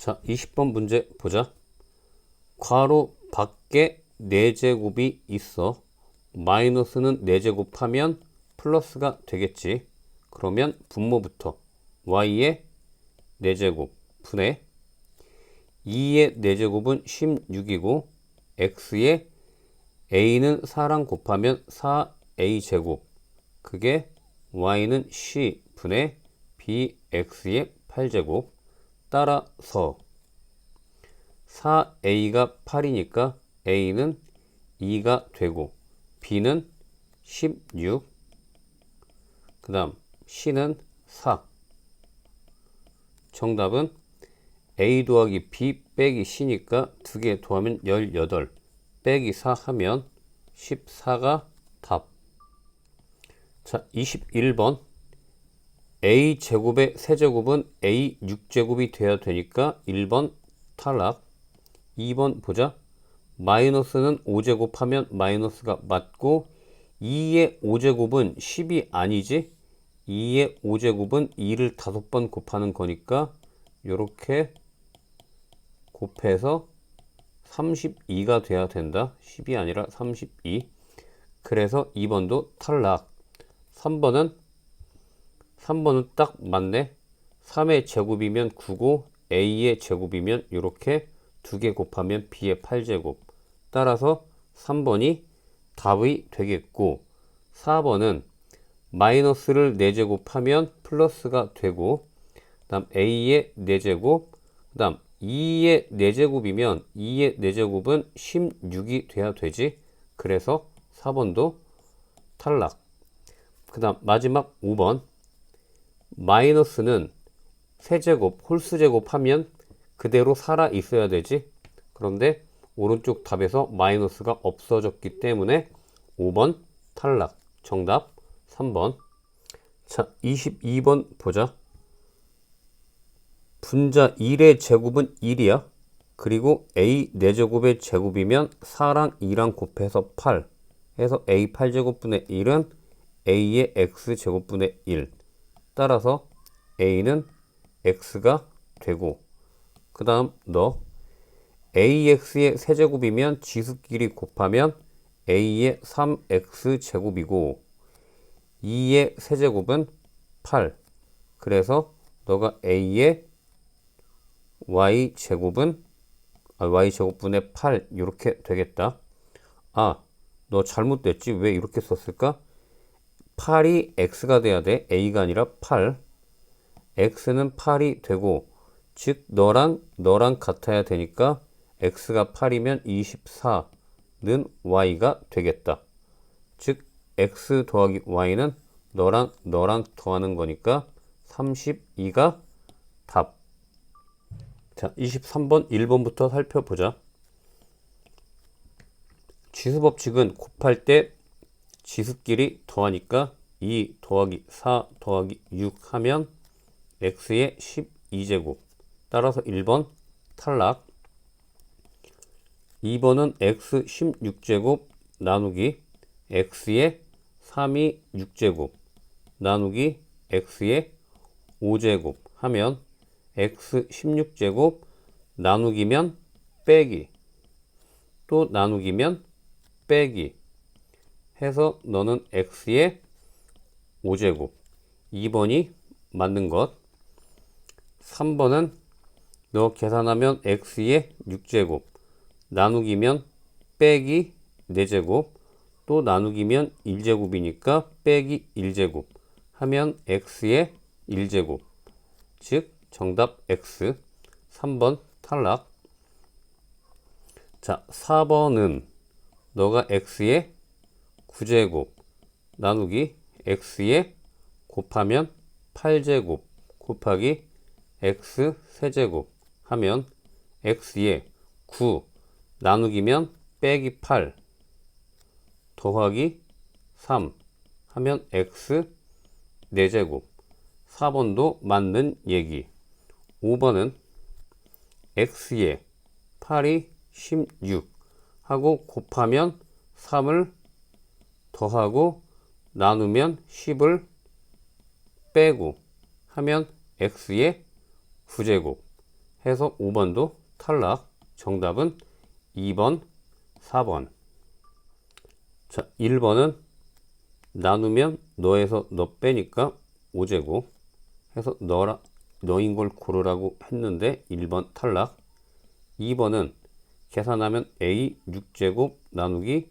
자, 20번 문제 보자. 괄호 밖에 4제곱이 있어. 마이너스는 4제곱하면 플러스가 되겠지. 그러면 분모부터 y의 4제곱 분의 2의 4제곱은 16이고 x의 a는 4랑 곱하면 4a제곱, 그게 y는 c 분의 bx의 8제곱. 따라서 4a가 8이니까 a는 2가 되고 b는 16, 그 다음 c는 4. 정답은 a 더하기 b 빼기 c니까 두 개 더하면 18 빼기 4 하면 14가 답. 자, 21번. a 제곱의 세제곱은 a 6제곱이 돼야 되니까 1번 탈락. 2번 보자. 마이너스는 5제곱 하면 마이너스가 맞고 2의 5제곱은 10이 아니지. 2의 5제곱은 2를 5번 곱하는 거니까 요렇게 곱해서 32가 돼야 된다. 10이 아니라 32. 그래서 2번도 탈락. 3번은 딱 맞네. 3의 제곱이면 9고 a의 제곱이면 이렇게 두 개 곱하면 b의 8제곱. 따라서 3번이 답이 되겠고, 4번은 마이너스를 4제곱하면 플러스가 되고, 그 다음 a의 4제곱, 그 다음 2의 4제곱이면 2의 4제곱은 16이 돼야 되지. 그래서 4번도 탈락. 그 다음 마지막 5번. 마이너스는 세제곱, 홀수제곱 하면 그대로 살아 있어야 되지. 그런데 오른쪽 답에서 마이너스가 없어졌기 때문에 5번 탈락. 정답 3번. 자, 22번 보자. 분자 1의 제곱은 1이야. 그리고 a 4제곱의 제곱이면 4랑 2랑 곱해서 8 해서 a 8제곱분의 1은 a의 x제곱분의 1. 따라서 a는 x가 되고, 그 다음 너 ax의 세제곱이면 지수끼리 곱하면 a의 3x제곱이고 2의 세제곱은 8. 그래서 너가 a의 y제곱은 y제곱분의 8 이렇게 되겠다. 아, 너 잘못됐지. 왜 이렇게 썼을까? 8이 x가 돼야 돼. a가 아니라 8. x는 8이 되고, 즉 너랑 같아야 되니까 x가 8이면 24는 y가 되겠다. 즉 x 더하기 y는 너랑 더하는 거니까 32가 답. 자, 23번 1번부터 살펴보자. 지수법칙은 곱할 때 지수끼리 더하니까 2 더하기 4 더하기 6 하면 x의 12제곱. 따라서 1번 탈락. 2번은 x 16제곱 나누기 x의 3이 6제곱 나누기 x의 5제곱 하면 x 16제곱 나누기면 빼기 또 나누기면 빼기 해서 너는 x의 5제곱. 2번이 맞는 것. 3번은 너 계산하면 x의 6제곱 나누기면 빼기 4제곱 또 나누기면 1제곱이니까 빼기 1제곱 하면 x의 1제곱. 즉 정답 x. 3번 탈락. 자, 4번은 너가 x의 9제곱 나누기 x의 곱하면 8제곱 곱하기 x 세제곱 하면 x의 9 나누기면 빼기 8 더하기 3 하면 x 4제곱. 4번도 맞는 얘기. 5번은 x의 8이 16 하고 곱하면 3을 더하고 나누면 10을 빼고 하면 x의 9제곱 해서 5번도 탈락. 정답은 2번, 4번. 자, 1번은 나누면 너에서 너 빼니까 5제곱 해서 너인 걸 고르라고 했는데 1번 탈락. 2번은 계산하면 a 6제곱 나누기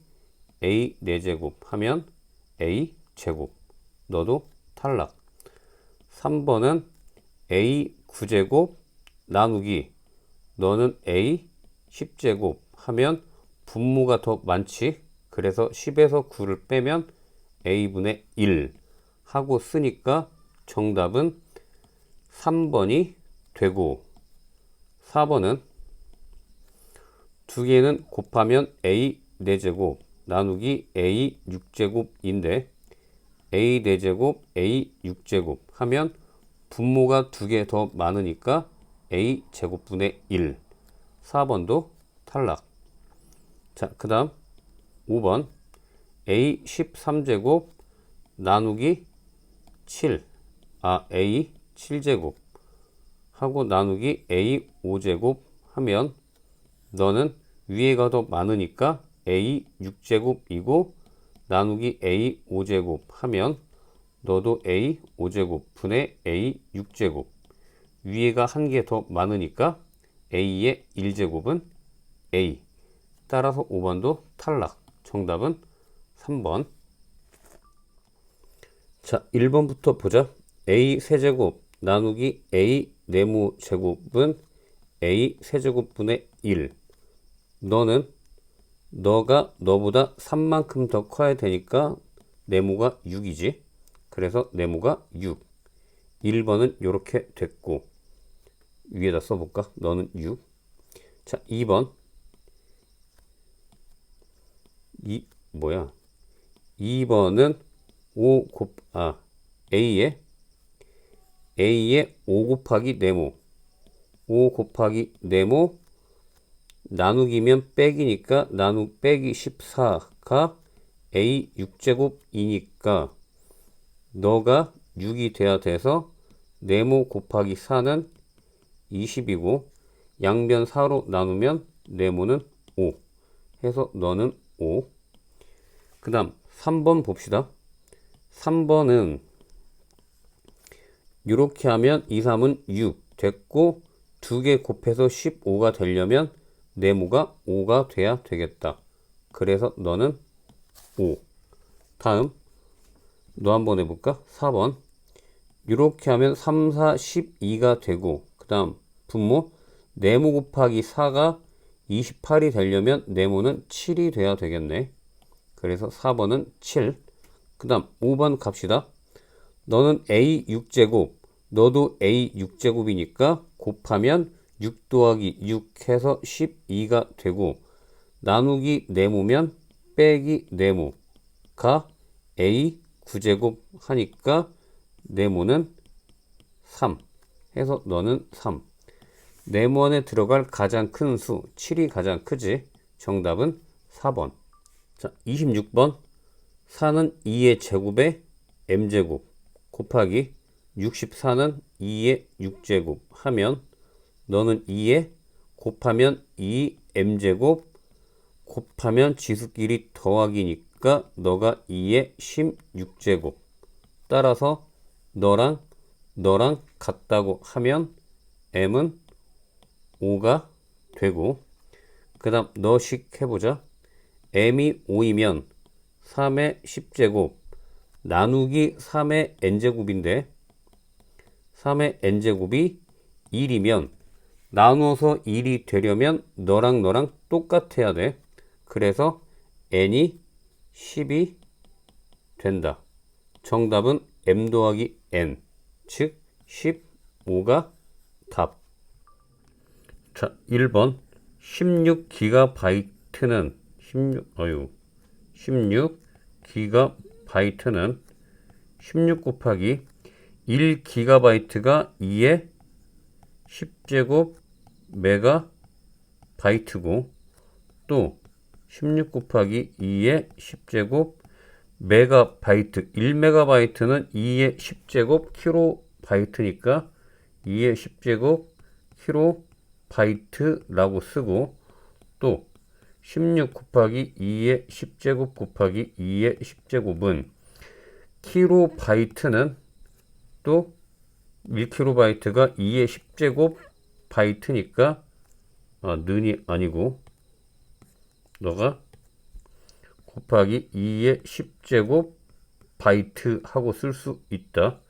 a 4제곱 하면 a 제곱. 너도 탈락. 3번은 a 9제곱 나누기 너는 a 10제곱 하면 분모가 더 많지. 그래서 10에서 9를 빼면 a분의 1 하고 쓰니까 정답은 3번이 되고, 4번은 두 개는 곱하면 a 4제곱 나누기 a 6제곱인데 a 4제곱 a 6제곱 하면 분모가 두 개 더 많으니까 a 제곱분의 1. 4번도 탈락. 자, 그 다음 5번 a 13제곱 나누기 7 a 7제곱 하고 나누기 a 5제곱 하면 너는 위에가 더 많으니까 a 6제곱이고 나누기 a 5제곱 하면 너도 a 5제곱 분의 a 6제곱. 위에가 한 개 더 많으니까 a의 1제곱은 a. 따라서 5번도 탈락. 정답은 3번. 자, 1번부터 보자. a 세제곱 나누기 a 네모 제곱은 a 세제곱분의 1. 너가 너보다 3만큼 더 커야 되니까 네모가 6이지. 그래서 네모가 6. 1번은 이렇게 됐고, 위에다 써볼까? 너는 6. 자, 2번. 2번은 A에 5 곱하기 네모. 5 곱하기 네모 나누기면 빼기니까 빼기 14가 A 6제곱이니까 너가 6이 돼야 돼서 네모 곱하기 4는 20이고 양변 4로 나누면 네모는 5 해서 너는 5. 그 다음 3번 봅시다. 3번은 이렇게 하면 2, 3은 6 됐고 두 개 곱해서 15가 되려면 네모가 5가 돼야 되겠다. 그래서 너는 5. 다음 너 한번 해볼까? 4번. 이렇게 하면 3, 4, 12가 되고 그 다음 분모 네모 곱하기 4가 28이 되려면 네모는 7이 돼야 되겠네. 그래서 4번은 7. 그 다음 5번 갑시다. 너는 a 6제곱 너도 a 6제곱이니까 곱하면 6 더하기 6 해서 12가 되고 나누기 네모면 빼기 네모가 a 9제곱 하니까 네모는 3 해서 너는 3. 네모 안에 들어갈 가장 큰 수 7이 가장 크지. 정답은 4번. 자, 26번. 4는 2의 제곱에 m제곱 곱하기 64는 2의 6제곱 하면 너는 2에 곱하면 2m제곱 곱하면 지수끼리 더하기니까 너가 2의 16제곱. 따라서 너랑 같다고 하면 m은 5가 되고 그 다음 너식 해보자. m이 5이면 3의 10제곱 나누기 3의 n제곱인데 3의 n제곱이 1이면 나누어서 1이 되려면 너랑 똑같아야 돼. 그래서 n이 10이 된다. 정답은 m 더하기 n 즉 15가 답. 자, 1번 16GB는 16 곱하기 1GB가 2의 10제곱 메가바이트고 또 16 곱하기 2의 10제곱 메가바이트 1메가바이트는 2의 10제곱 킬로바이트니까 2의 10제곱 바이트라고 쓰고, 또 16 곱하기 2의 10제곱 곱하기 2의 10제곱은 킬로바이트는 또 1킬로바이트가 2의 10제곱 바이트니까 는이 아니고 너가 곱하기 2의 10제곱 바이트 하고 쓸 수 있다.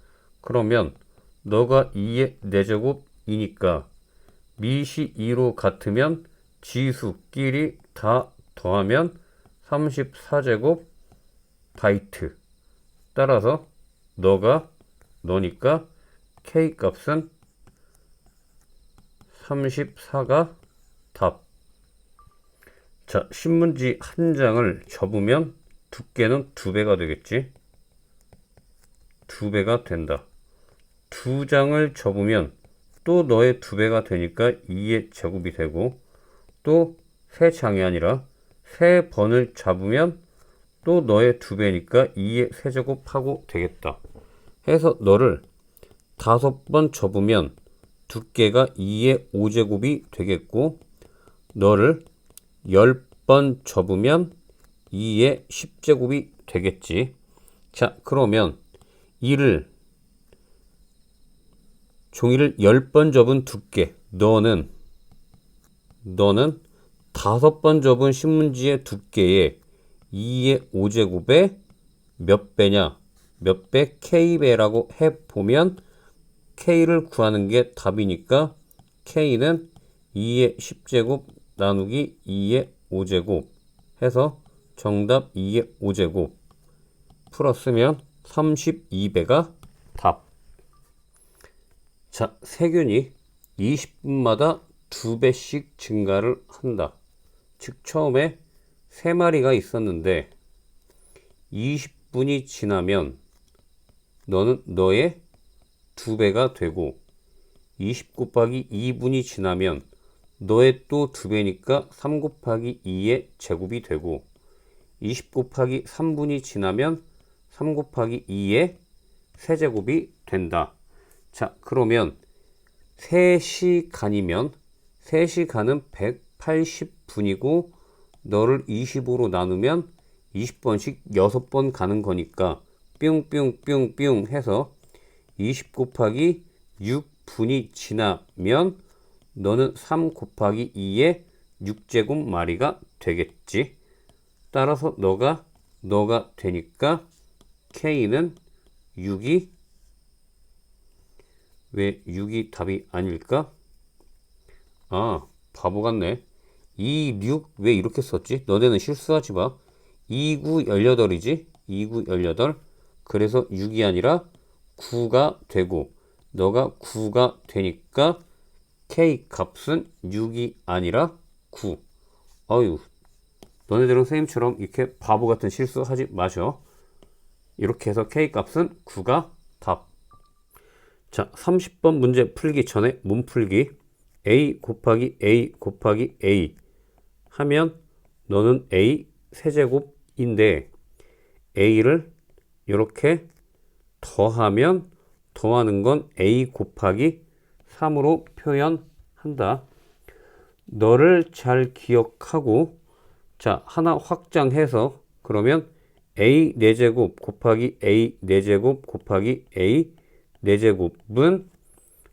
그러면 너가 2의 4제곱이니까 밑이 2로 같으면 지수끼리 다 더하면 34제곱 바이트. 따라서 너니까 K 값은 34가 답. 자, 신문지 한 장을 접으면 두께는 2배가 되겠지. 2배가 된다. 2장을 접으면 또 너의 2배가 되니까 2의 제곱이 되고, 또 3장이 아니라 3번을 잡으면 또 너의 2배니까 2의 세제곱 하고 되겠다. 해서 너를 5번 접으면 두께가 2의 5제곱이 되겠고, 너를 10번 접으면 2의 10제곱이 되겠지. 자, 그러면 종이를 10번 접은 두께, 너는 5번 접은 신문지의 두께에 2의 5제곱에 몇 배냐? 몇 배? K배라고 해보면 K를 구하는 게 답이니까 K는 2의 10제곱 나누기 2의 5제곱 해서 정답 2의 5제곱 풀었으면 32배가 답. 자, 세균이 20분마다 2배씩 증가를 한다. 즉 처음에 3마리가 있었는데 20분이 지나면 너는 너의 2배가 되고, 20 곱하기 2분이 지나면 너의 또 2배니까 3 곱하기 2의 제곱이 되고, 20 곱하기 3분이 지나면 3 곱하기 2의 세제곱이 된다. 자, 그러면 3시간이면 3시간은 180분이고 너를 25로 나누면 20번씩 6번 가는 거니까 뿅뿅뿅뿅 해서 20 곱하기 6분이 지나면 너는 3 곱하기 2의 6제곱 마리가 되겠지. 따라서 너가 되니까 K는 6이 왜 6이 답이 아닐까? 바보 같네. 2, 6 왜 이렇게 썼지? 너네는 실수하지 마. 2, 9, 18이지? 2, 9, 18. 그래서 6이 아니라 9가 되고, 너가 9가 되니까 K 값은 6이 아니라 9. 어휴, 너네들은 선생님처럼 이렇게 바보 같은 실수하지 마셔. 이렇게 해서 K 값은 9가 답. 자, 30번 문제 풀기 전에 문풀기. A 곱하기 A 곱하기 A 하면 너는 A 세제곱인데 A를 이렇게 더하면 더하는 건 A 곱하기 3으로 표현한다. 너를 잘 기억하고, 자, 하나 확장해서 그러면 A 4제곱 곱하기 A 4제곱 곱하기 A 4제곱은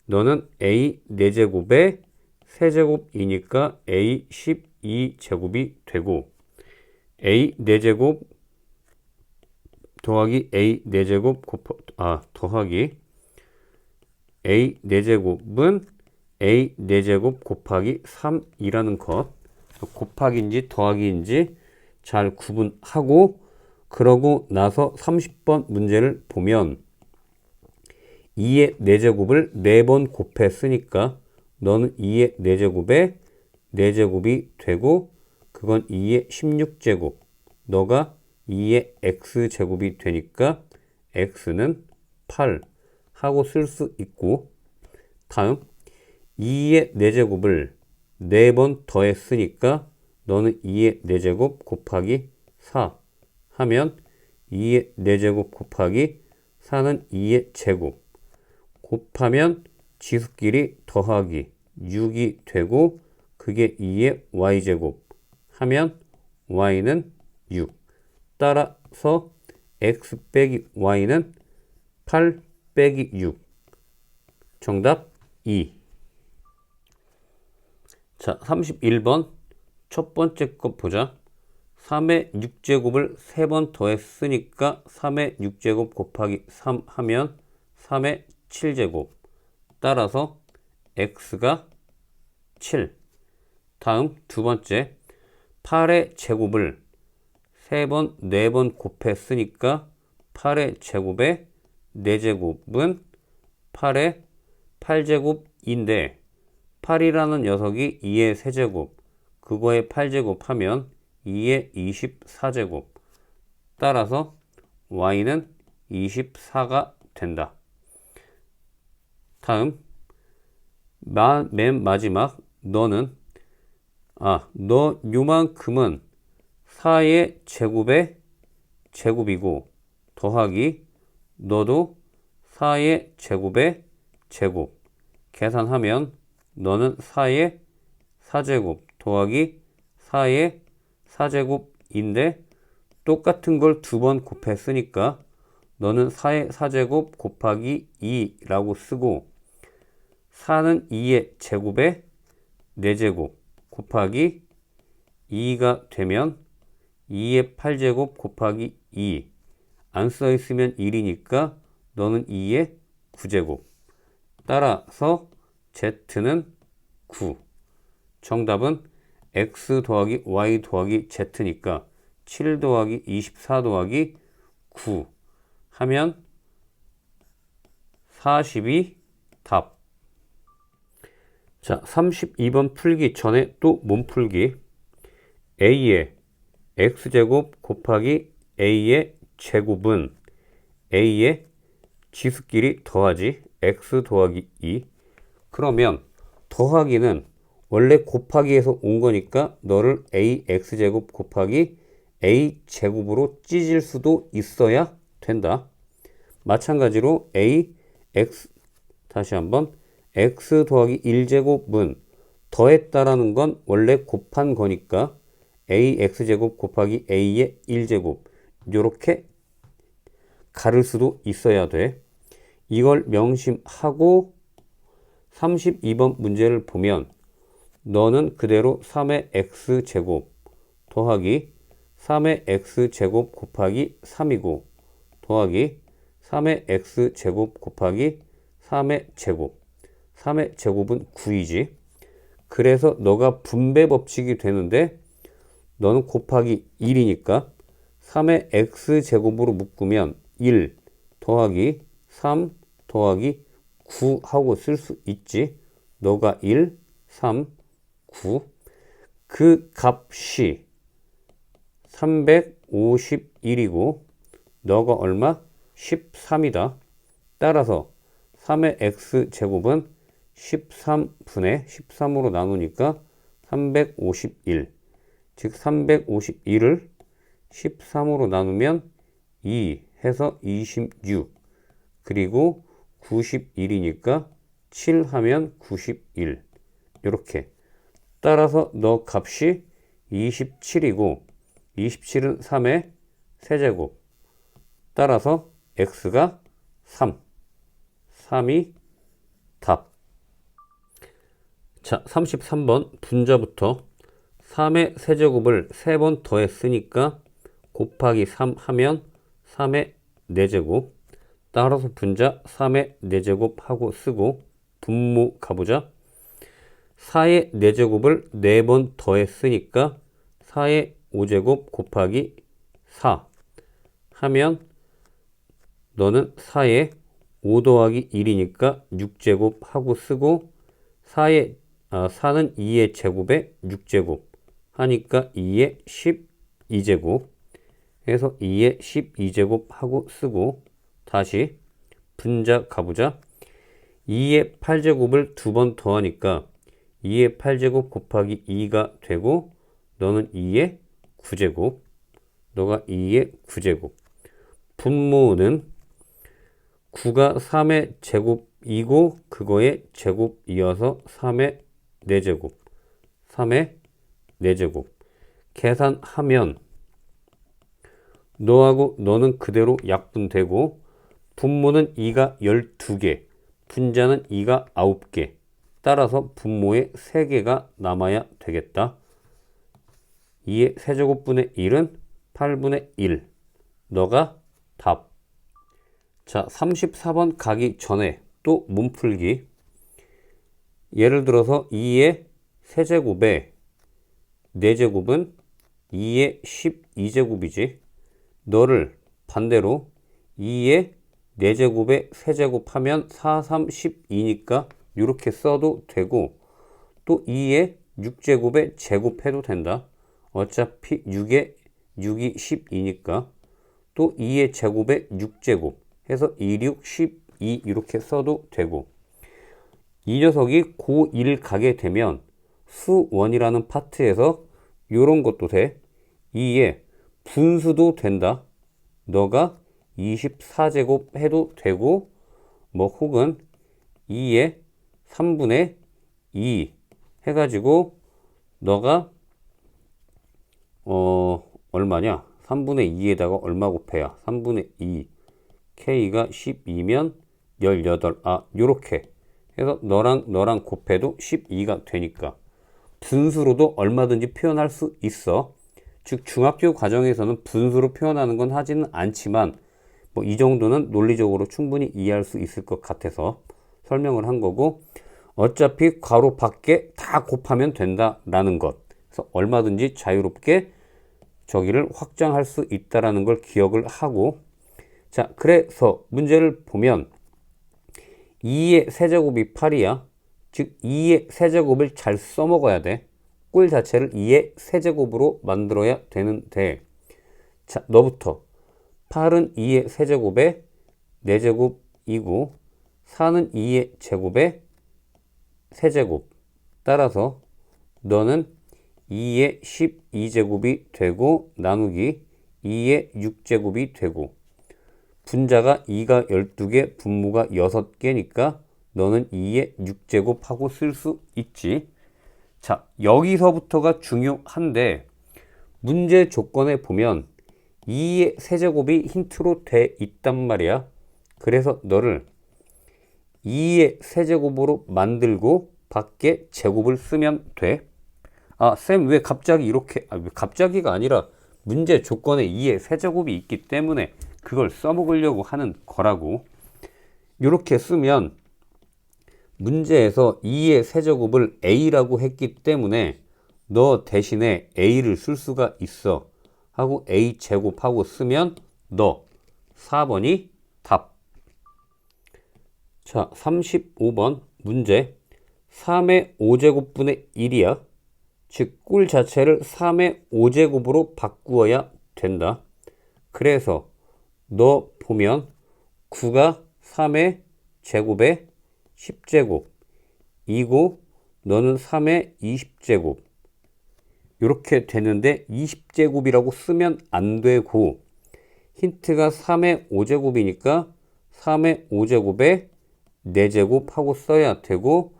너는 A 4제곱의 세제곱이니까 A 12제곱이 되고, A 4제곱 더하기 A 4제곱 더하기 A 4제곱은 A 4제곱 곱하기 3이라는 것, 곱하기인지 더하기인지 잘 구분하고, 그러고 나서 30번 문제를 보면 2의 4제곱을 4번 곱했으니까 너는 2의 4제곱에 4제곱이 되고, 그건 2의 16제곱, 너가 2의 x제곱이 되니까 x는 8 하고 쓸 수 있고, 다음 2의 4제곱을 4번 더했으니까 너는 2의 4제곱 곱하기 4 하면 2의 4제곱 곱하기 4는 2의 제곱 곱하면 지수끼리 더하기 6이 되고 그게 2의 y제곱 하면 y는 6. 따라서 x 빼기 y는 8 빼기 6. 정답 2. 자, 31번 첫 번째 거 보자. 3의 6제곱을 3번 더했으니까 3의 6제곱 곱하기 3 하면 3의 7제곱. 따라서 x가 7. 다음 두 번째 8의 제곱을 3번, 4번 곱했으니까 8의 제곱에 4제곱은 8의 8제곱인데 8이라는 녀석이 2의 세제곱, 그거의 8제곱 하면 2의 24제곱. 따라서 y는 24가 된다. 다음 맨 마지막 너는 너 요만큼은 4의 제곱의 제곱이고 더하기 너도 4의 제곱의 제곱. 계산하면 너는 4의 4제곱 더하기 4의 4제곱인데 똑같은 걸 두 번 곱했으니까 너는 4의 4제곱 곱하기 2라고 쓰고 4는 2의 제곱에 4제곱 곱하기 2가 되면 2의 8제곱 곱하기 2. 안 써있으면 1이니까 너는 2의 9제곱. 따라서 z는 9. 정답은 x 더하기 y 더하기 z니까 7 더하기 24 더하기 9 하면 40이 답. 자, 32번 풀기 전에 또 몸풀기. a의 x제곱 곱하기 a의 제곱은 a의 지수끼리 더하지 x 더하기 2. 그러면 더하기는 원래 곱하기에서 온 거니까 너를 ax제곱 곱하기 a제곱으로 찢을 수도 있어야 된다. 마찬가지로 다시 한번 x 더하기 1제곱은 더했다라는 건 원래 곱한 거니까 ax제곱 곱하기 a의 1제곱 이렇게 가를 수도 있어야 돼. 이걸 명심하고 32번 문제를 보면 너는 그대로 3의 x제곱 더하기 3의 x제곱 곱하기 3이고 더하기 3의 x제곱 곱하기 3의 제곱 3의 제곱은 9이지. 그래서 너가 분배 법칙이 되는데 너는 곱하기 1이니까 3의 x제곱으로 묶으면 1 더하기 3 더하기 9 하고 쓸 수 있지. 너가 1, 3, 9. 그 값이 351이고 너가 얼마? 13이다. 따라서 3의 x제곱은 13분의 13으로 나누니까 351. 즉 351을 13으로 나누면 2 해서 26. 그리고 91이니까 7 하면 91. 이렇게. 따라서 너 값이 27이고 27은 3의 세제곱. 따라서 x가 3. 3이 답. 자, 33번 분자부터 3의 세제곱을 3번 더했으니까 곱하기 3 하면 3의 4제곱. 따라서 분자 3의 4제곱 하고 쓰고 분모 가보자. 4의 4제곱을 4번 더했으니까 4의 5제곱 곱하기 4 하면 너는 4의 5 더하기 1이니까 6제곱 하고 쓰고 4는 2의 제곱에 6제곱 하니까 2의 12제곱 해서 2의 12제곱 하고 쓰고 다시 분자 가보자. 2의 8제곱을 2번 더하니까 2의 8제곱 곱하기 2가 되고 너는 2의 9제곱 너가 2의 9제곱. 분모는 9가 3의 제곱이고 그거의 제곱이어서 3의 4제곱 3의 4제곱 계산하면 너하고 너는 그대로 약분되고 분모는 2가 12개, 분자는 2가 9개. 따라서 분모에 3개가 남아야 되겠다. 2의 세제곱분의 1은 8분의 1. 너가 답. 자, 34번 가기 전에 또 문풀기. 예를 들어서 2의 세제곱에 4제곱은 2의 12제곱이지. 너를 반대로 2의 4제곱에 세제곱하면 4, 3, 12니까 이렇게 써도 되고 또 2의 6제곱에 제곱해도 된다. 어차피 6에 6이 12니까 또 2의 제곱에 6제곱 해서 2, 6, 12 이렇게 써도 되고 이 녀석이 고1 가게 되면 수원이라는 파트에서 이런 것도 돼. 2의 분수도 된다. 너가 24제곱 해도 되고 뭐 혹은 2의 3분의 2 해가지고 너가 얼마냐? 3분의 2에다가 얼마 곱해야? 3분의 2 K가 12면 18. 요렇게 해서 너랑 곱해도 12가 되니까 분수로도 얼마든지 표현할 수 있어. 즉 중학교 과정에서는 분수로 표현하는 건 하지는 않지만 뭐 이 정도는 논리적으로 충분히 이해할 수 있을 것 같아서 설명을 한 거고 어차피 괄호 밖에 다 곱하면 된다라는 것. 그래서 얼마든지 자유롭게 저기를 확장할 수 있다라는 걸 기억을 하고 자, 그래서 문제를 보면 2의 세제곱이 8이야. 즉 2의 세제곱을 잘 써먹어야 돼. 꼴 자체를 2의 세제곱으로 만들어야 되는데 자, 너부터 8은 2의 세제곱에 4제곱이고 4는 2의 제곱에 세제곱. 따라서 너는 2의 12제곱이 되고 나누기 2의 6제곱이 되고 분자가 2가 12개, 분모가 6개니까 너는 2의 6제곱하고 쓸 수 있지. 자, 여기서부터가 중요한데 문제 조건에 보면 2의 세제곱이 힌트로 돼 있단 말이야. 그래서 너를 2의 세제곱으로 만들고 밖에 제곱을 쓰면 돼. 쌤, 왜 갑자기 이렇게, 왜 갑자기가 아니라 문제 조건에 2의 세제곱이 있기 때문에 그걸 써먹으려고 하는 거라고. 이렇게 쓰면 문제에서 2의 세제곱을 a라고 했기 때문에 너 대신에 a를 쓸 수가 있어. 하고 a 제곱하고 쓰면 너 4번이 답. 자, 35번 문제. 3의 5제곱분의 1이야. 즉, 꿀 자체를 3의 5제곱으로 바꾸어야 된다. 그래서 너 보면 9가 3의 제곱에 10제곱 이고 너는 3의 20제곱 이렇게 되는데 20제곱이라고 쓰면 안 되고 힌트가 3의 5제곱이니까 3의 5제곱에 4제곱 하고 써야 되고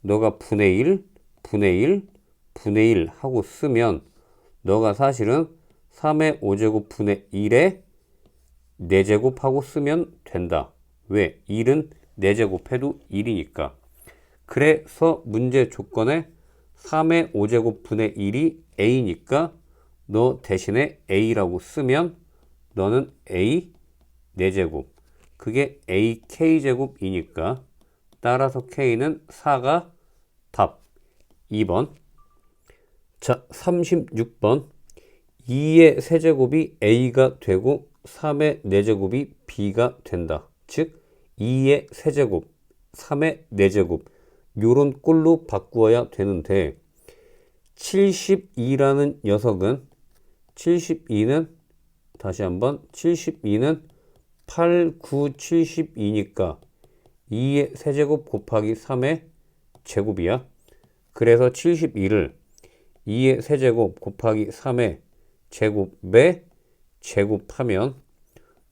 너가 분의 1, 분의 1, 분의 1 하고 쓰면 너가 사실은 3의 5제곱 분의 1에 4제곱 하고 쓰면 된다. 왜? 1은 4제곱 해도 1이니까. 그래서 문제 조건에 3의 5제곱 분의 1이 a니까 너 대신에 a라고 쓰면 너는 a 4제곱. 그게 ak제곱이니까 따라서 k는 4가 답. 2번. 자, 36번. 2의 세제곱이 a가 되고 3의 4제곱이 b가 된다. 즉 2의 세제곱, 3의 4제곱 요런 꼴로 바꾸어야 되는데 72라는 녀석은 72는 다시 한번 72는 8, 9, 72니까 2의 세제곱 곱하기 3의 제곱이야. 그래서 72를 2의 세제곱 곱하기 3의 제곱에 제곱하면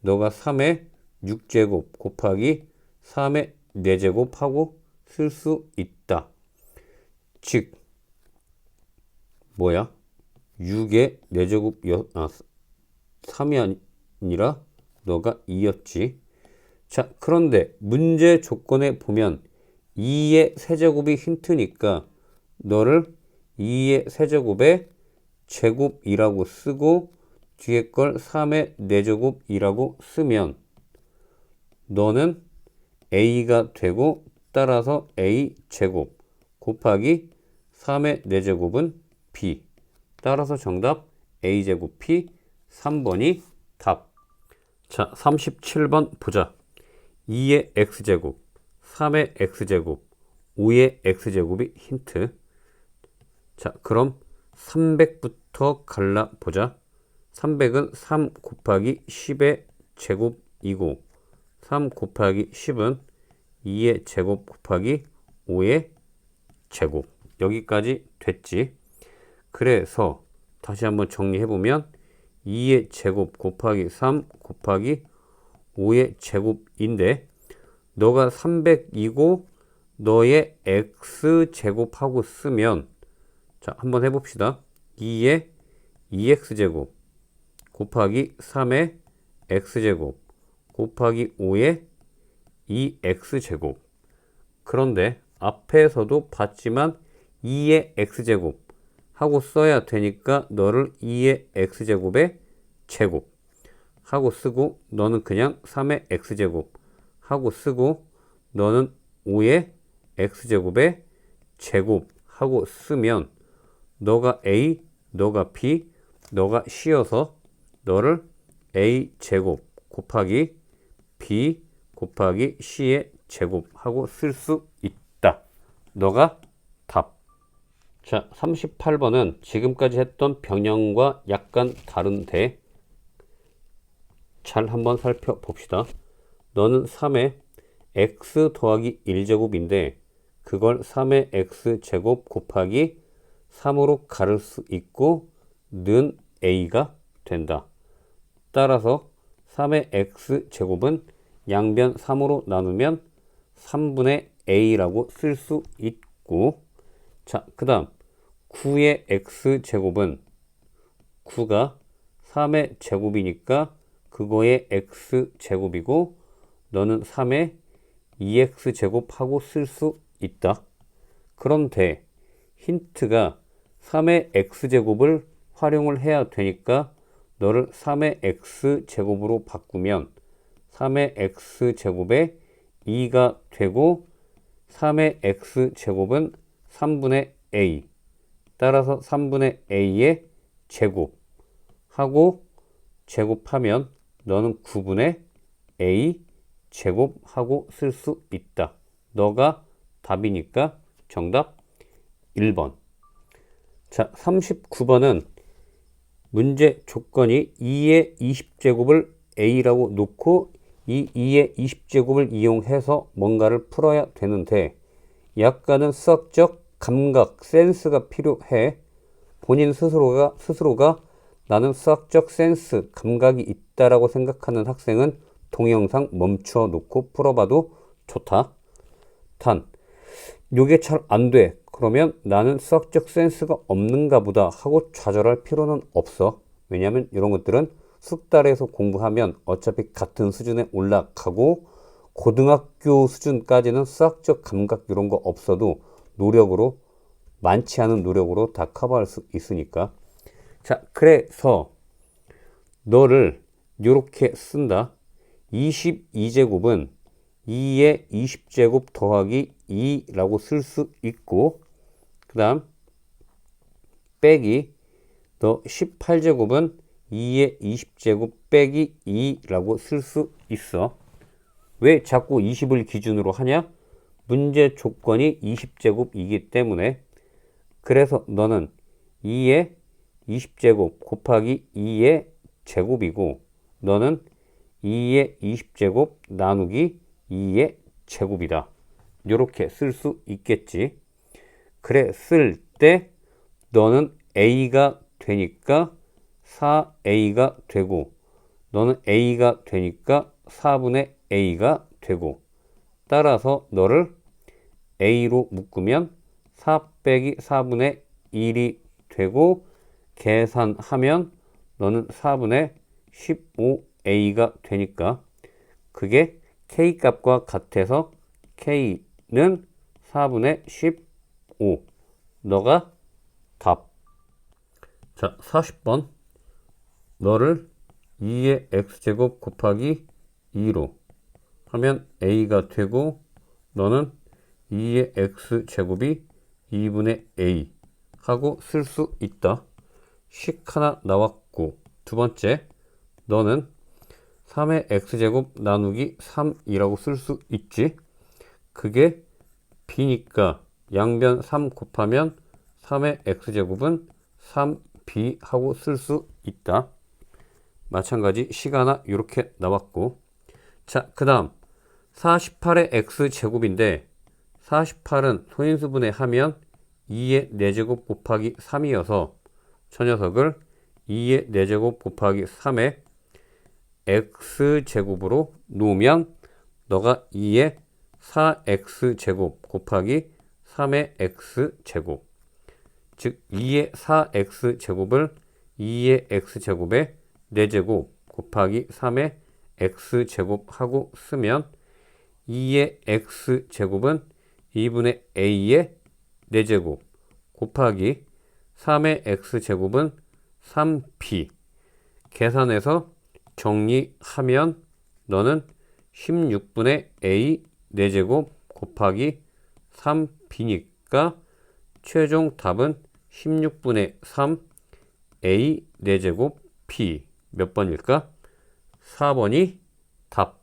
너가 3의 6제곱 곱하기 3의 4제곱 하고 쓸 수 있다. 즉 뭐야? 6의 4제곱 3이 아니라 너가 2였지. 자, 그런데 문제 조건에 보면 2의 세제곱이 힌트니까 너를 2의 세제곱의 제곱이라고 쓰고 뒤에 걸 3의 4제곱이라고 쓰면 너는 a가 되고 따라서 a제곱 곱하기 3의 4제곱은 b. 따라서 정답 a제곱 p 3번이 답. 자, 37번 보자. 2의 x제곱, 3의 x제곱, 5의 x제곱이 힌트. 자, 그럼 300부터 갈라보자. 300은 3 곱하기 10의 제곱이고 3 곱하기 10은 2의 제곱 곱하기 5의 제곱. 여기까지 됐지. 그래서 다시 한번 정리해보면 2의 제곱 곱하기 3 곱하기 5의 제곱인데 너가 300이고 너의 x제곱하고 쓰면 자, 한번 해봅시다. 2의 2x제곱 곱하기 3의 x제곱 곱하기 5의 2x제곱. 그런데 앞에서도 봤지만 2의 x제곱 하고 써야 되니까 너를 2의 x제곱의 제곱 하고 쓰고 너는 그냥 3의 x제곱 하고 쓰고 너는 5의 x제곱의 제곱 하고 쓰면 너가 a, 너가 b, 너가 c여서 너를 a제곱 곱하기 b 곱하기 c의 제곱 하고 쓸 수 있다. 너가 답. 자, 38번은 지금까지 했던 변형과 약간 다른데 잘 한번 살펴봅시다. 너는 3의 x 더하기 1제곱인데 그걸 3의 x제곱 곱하기 3으로 가를 수 있고 는 a가 된다. 따라서 3의 x제곱은 양변 3으로 나누면 3분의 a라고 쓸 수 있고 자, 그 다음 9의 x제곱은 9가 3의 제곱이니까 그거의 x제곱이고 너는 3의 2x제곱하고 쓸 수 있다. 그런데 힌트가 3의 x제곱을 활용을 해야 되니까 너를 3의 x제곱으로 바꾸면 3의 x제곱에 2가 되고 3의 x제곱은 3분의 a 따라서 3분의 a의 제곱 하고 제곱하면 너는 9분의 a 제곱하고 쓸 수 있다. 너가 답이니까 정답 1번. 자, 39번은 문제 조건이 2의 20제곱을 a라고 놓고 이 2의 20제곱을 이용해서 뭔가를 풀어야 되는데 약간은 수학적 감각, 센스가 필요해. 본인 스스로가 나는 수학적 센스, 감각이 있다라고 생각하는 학생은 동영상 멈춰 놓고 풀어봐도 좋다. 단, 요게 잘 안 돼. 그러면 나는 수학적 센스가 없는가 보다 하고 좌절할 필요는 없어. 왜냐하면 이런 것들은 숙달해서 공부하면 어차피 같은 수준에 올라가고 고등학교 수준까지는 수학적 감각 이런 거 없어도 노력으로 많지 않은 노력으로 다 커버할 수 있으니까. 자, 그래서 너를 이렇게 쓴다. 22제곱은 2의 20제곱 더하기 2라고 쓸 수 있고 그 다음 빼기 너 18제곱은 2의 20제곱 빼기 2라고 쓸 수 있어. 왜 자꾸 20을 기준으로 하냐? 문제 조건이 20제곱이기 때문에. 그래서 너는 2의 20제곱 곱하기 2의 제곱이고 너는 2의 20제곱 나누기 2의 제곱이다. 이렇게 쓸 수 있겠지. 그래 쓸 때 너는 a가 되니까 4a가 되고 너는 a가 되니까 4분의 a가 되고 따라서 너를 a로 묶으면 4 빼기 4분의 1이 되고 계산하면 너는 4분의 15a가 되니까 그게 k 값과 같아서 k는 4분의 15. 너가 답. 자, 40번. 너를 2의 x제곱 곱하기 2로 하면 a가 되고 너는 2의 x제곱이 2분의 a 하고 쓸 수 있다. 식 하나 나왔고 두 번째 너는 3의 x제곱 나누기 3이라고 쓸 수 있지. 그게 b니까 양변 3 곱하면 3의 x제곱은 3b 하고 쓸 수 있다. 마찬가지 식 하나 이렇게 나왔고 자, 그 다음 48의 x제곱인데 48은 소인수분해 하면 2의 4제곱 곱하기 3이어서 저 녀석을 2의 4제곱 곱하기 3의 x제곱으로 놓으면 너가 2의 4x제곱 곱하기 3의 x제곱 즉 2의 4x제곱을 2의 x제곱에 4제곱 곱하기 3의 x제곱 하고 쓰면 2의 x제곱은 2분의 a의 4제곱 곱하기 3의 x제곱은 3b 계산해서 정리하면 너는 16분의 a 4제곱 곱하기 3b니까 최종 답은 16분의 3 a 4제곱 b 몇 번일까? 4번이 답.